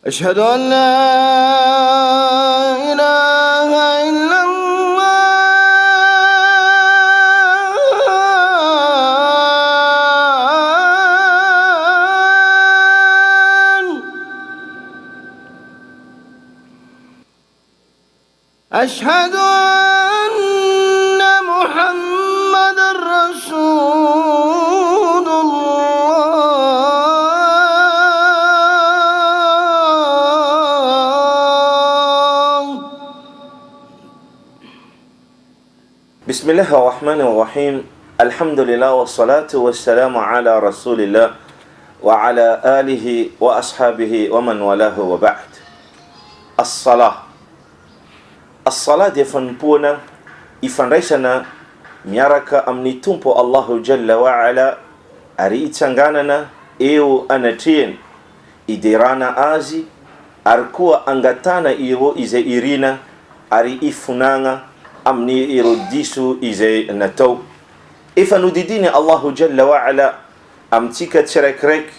أشهد أن لا إله إلا الله. أشهد أن محمد رسول الله. بسم الله الرحمن الرحيم. الحمد لله والصلاة والسلام على رسول الله وعلى آله وأصحابه ومن والاه وبعد. الصلاة dia fanpona ifandraisana miaraka amin'ny tompo Allahu Jalla wa Ala ary itsanganana eo anatrehany iderana azy ary koa angatana ireo izay irina ary ifonagna amin'ny ireo diso izay natao. Efa nodidiny Allahu Jalla wa Ala amintsika tsiraikiraiky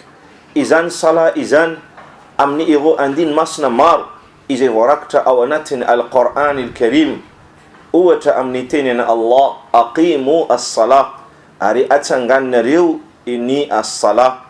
izany sala izany amin'ny ireo andiny masina maro izay voarakitra ao anatin'ny Al-Qur'an Al-Karim. Ohatra amin'ny tenina Allah, aqimu as-salah, ary atsanganareo ini as-salah.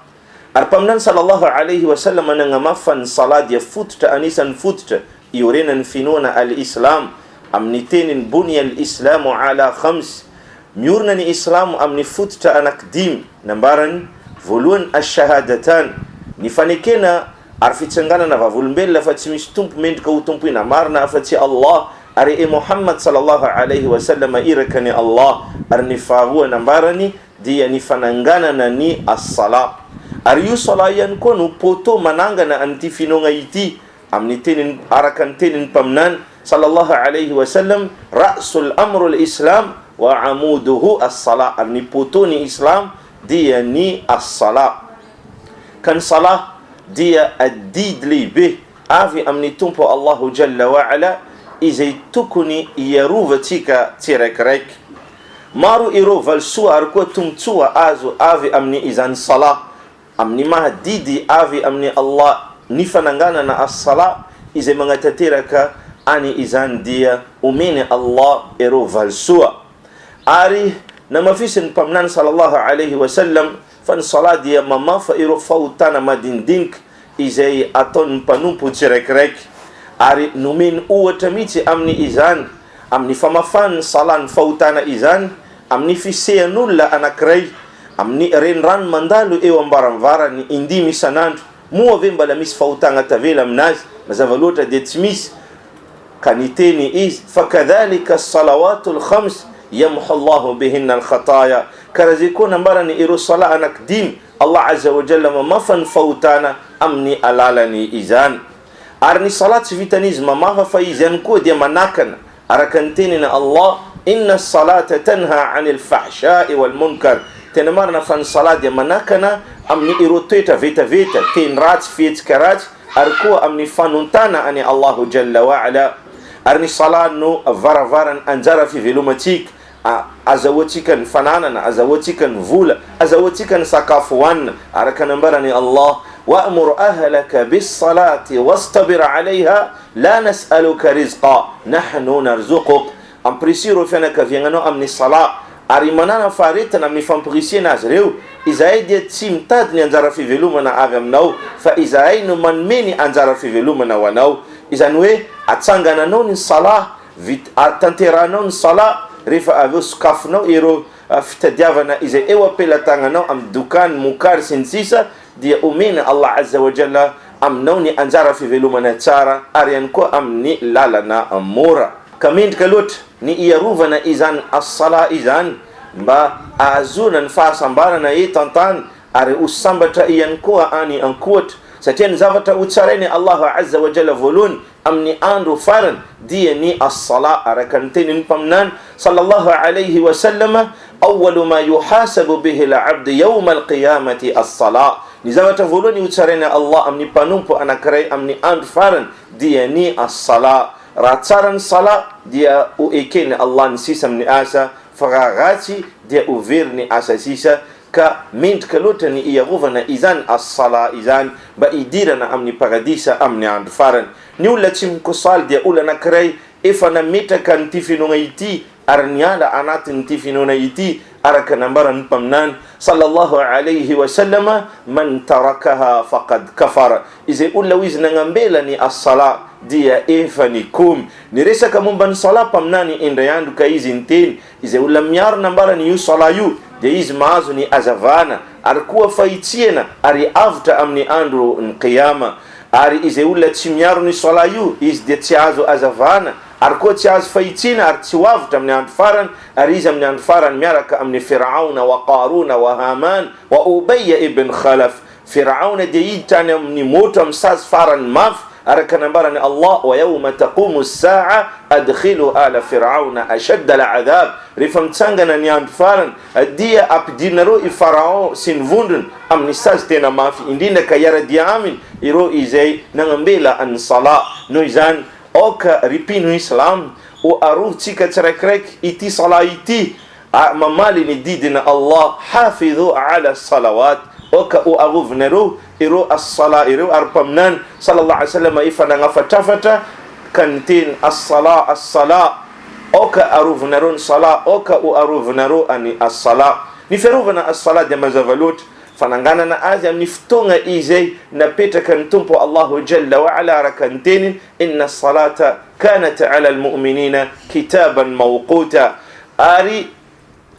Ary paminany sallallahu alaihi wasallam nangamafan salah dia fototra anisan'ny fototra iorenan'ny finoana al-Islam amin'ny tenin bunya al-Islamu ala khams. Miorina ny Islam amin'ny fototra anankidimy, nambarany voalohany ash-shahadatan, ny fanekena ary fitsanganana vavolombelona fa tsy misy tompo mendrika ho tompoina marina afa-tsy Allah, ary Muhammad sallallahu alaihi wasallam irakany Allah. Ary ny faharoa nambarany dia ny fananganana ny as-sala. Ary io sala ihany koa no poto manangana an'ity finoana ity amin'ny tenin araka ny tenin'ny mpaminany sallallahu alaihi wasallam, ra'sul amrul islam wa amuduhu as-sala. Ary ny poto ny Islam dia ny as-sala. Kan salah dia ad-did lehibe avy amin'ny tompo Allahu Jalla wa Ala izay tokony iarovantsika tsiraikiraiky. Maro ireo valsoa ary koa tombotsoa azo avy amin'ny izany salah, amin'ny mahadidy avy amin'ny Allah ny fananganana as-sala izay magnatanteraka ani izany dia omeny Allah ireo valsoa. Ary namafisy ny mpaminany sallallahu alaihi wasallam fa ny sala dia mamafa ireo fahotana madinidinika izay ataon'ny mpanompo tsiraikiraiky. Ary nomeny ohatra mihitsy amin'ny izany, amin'ny famafan'ny sala ny fahotana izany, amin'ny fisehan'olona anankiray, amin'ny renirano mandalo eo ambaramvarany indimy isanandro. Moa ve mbala misy fahotana tavela aminazy? Mazava loatra dia tsy misy. Ka niteny izy, fakadhalika as-salawatul khams yamhu Allahu bihinna al-khataya. Karaha zay koa nambarany ireo sala anankidimy, Allah azza wa jalla mamafa ny fahotana amin'ny alalany izany. Ary ny salat tsy vitan'izy mamafa fa izy ihany koa dia manakana araka ny tenina Allah, inna as-salata tanha 'anil fahsha'i wal munkar. Tena marina fa ny salat dia manakana amin'ny ireo toetra vetaveta, teny ratsy, fihetsika ratsy, ary koa amin'ny fanontana ani Allahu Jalla wa Ala. Ary ny salat no varavaran anjara fivelomantsika, azahoantsika ny fananana, azahoantsika ny vola, azahoantsika ny sakafo hohanina, araka nambarany Allah, wa'mur ahlaka bis-salati wastabir 'alayha la nas'aluka rizqa nahnu narzuquk. Ampirisy ireo fianakaviagnanao amin'ny sala, ary manana faharetana amin'ny fampirisihana azy ireo. Izahay dia tsy mitady ny anjara fivelomana avy aminao, fa izahay no manome ny anjara fivelomana ho anao. Izany hoe atsangananao ny sala, tanterahanao ny sala, rehefa aveo sokafonao ireo fitadiavana izay eo ampelatagnanao amin'ny dokany, mokary sy ny sisa, dia omena Allah azza wa jalla aminao ny anjara fivelomana tsara, ary ihany koa amin'ny lalana mora. Ka mendrika loatra ny iarovana izany as-sala izany mba ahazona ny fahasambarana eto an-tany, ary ho sambatra ihany koa any ankoatra, satria ny zavatra ho tsarainy Allah azza wa jalla voalohany amin'ny andro farany dia ny as-sala. Araka ny tenin'ny mpaminany sallallahu alaihi wasallam, awwalu ma yuhasabu bihi al-'abdu yawma al-qiyamati as-sala. Ny zavatra voalohany ho tsarainy Allah amin'ny mpanompo anankiray amin'ny andro farany dia ny as-sala. Raha tsara ny sala dia ho ekeny Allah ny sisa amin'ny asa, fa raha ratsy dia ho very ny asa sisa, ka mint ka loten iya govana izan as-sala izan ba idira na amni paradisa amni and faran ni ula chim ko sal dia ula na kray ifana mita kan tifino ngaiti arnyala anatin tifino na iti araka nambaran pamnan sallallahu alayhi wa sallama man tarakaha faqad kafara ize ula wizna ngambela ni as-sala dia ifani kum ni resa kamumban sala pamnani indayandu kaizintin ize ula myar nambaran yu salayu de izmazu ni azavana arkuwa faitiena ari afta amni andro qiyama ari ize ula chimyaru ni salayu is de tiazo azavana arko tiaz faitina artiwafta amni andfaran ariza amni andfaran miaraka amni fir'auna wa qaruna wa haman wa ubay ibn khalaf fir'auna de yitana amni motam sas faran maf araka nambara ni Allah wa yawma taqumu as-sa'a adkhilu ala fir'auna ashadda al-'adhab rifamtangana ni andfaran dia apdinaro i farao sin vunden amni sas tena mafi indina kayara diamin iro izay nangambela an sala noizan oka ripinu islam o aru tika tarakrek iti sala iti mamali ni didina Allah hafidhu ala salawat oka o aguvneru iro as-sala iro arpamnan sallallahu alaihi wasallam ifana ngafatafata kantin as-sala as-sala oka aruvnerun sala oka o aruvneru ani as-sala ni feruvana as-sala de mazavalut fanangana na azam niftonga izay na peta kan tumpo Allahu jalla wa ala rakantin inna as-salata kanat ala al-mu'minina kitaban mawquta ari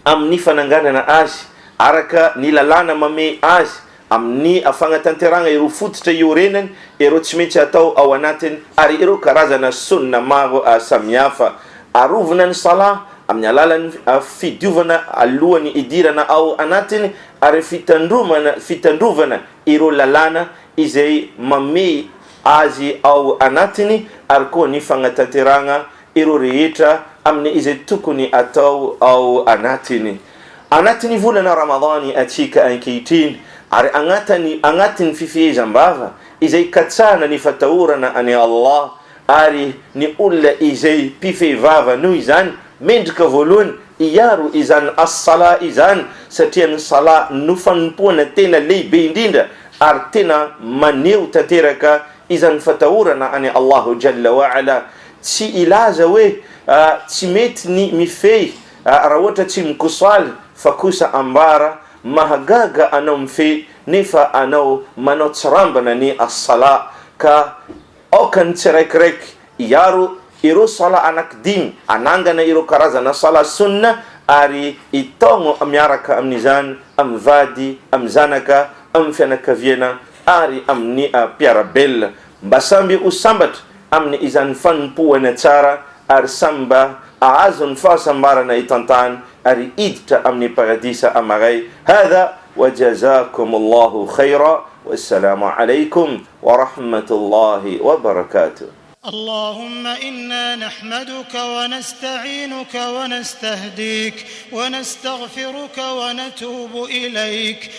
am nifanangana na ash araka nilalana mame ash amni afanga tanteranga iru futta yurenen iru chmicha tau awanatin ari iru karazana sunna mago asamyafa aruvnan sala amnyalalan fiduvana aluani idirana au anatin ari fitandruvana iru lalana izay mame azi au anatini arko nifanga tanteranga iru riita amni izay tukuni atau au anatini vulana ramadani achika ankitin ari angatin fifi jambava izay katsana ni fataurana ani Allah ari ni ulla izay pife vava nuizan mendka volun iyaru izan as-sala izan satian sala nufan puna tena lebe indinda artina maneu tateraka izan fataurana ani Allah jalla wa ala si ilaza we chimetni mifei rawata chimkusal fakusa ambara mahagaga anomfi nifa anau manotsaramba ni as-sala ka okan tserekrek yaru iru sala anak dim ananga na iru karaza na sala sunna ari itongo amyaraka amnizan amvadi amzanaka amfenaka viena ari amni piara bel basambi usambat amni izan fan puwana tsara arsamba aazun fasambara na itantan ari idta amni paradisa amagai hada وجزاكم الله خيرا والسلام عليكم ورحمة الله وبركاته. اللهم إنا نحمدك ونستعينك ونستهديك ونستغفرك ونتوب إليك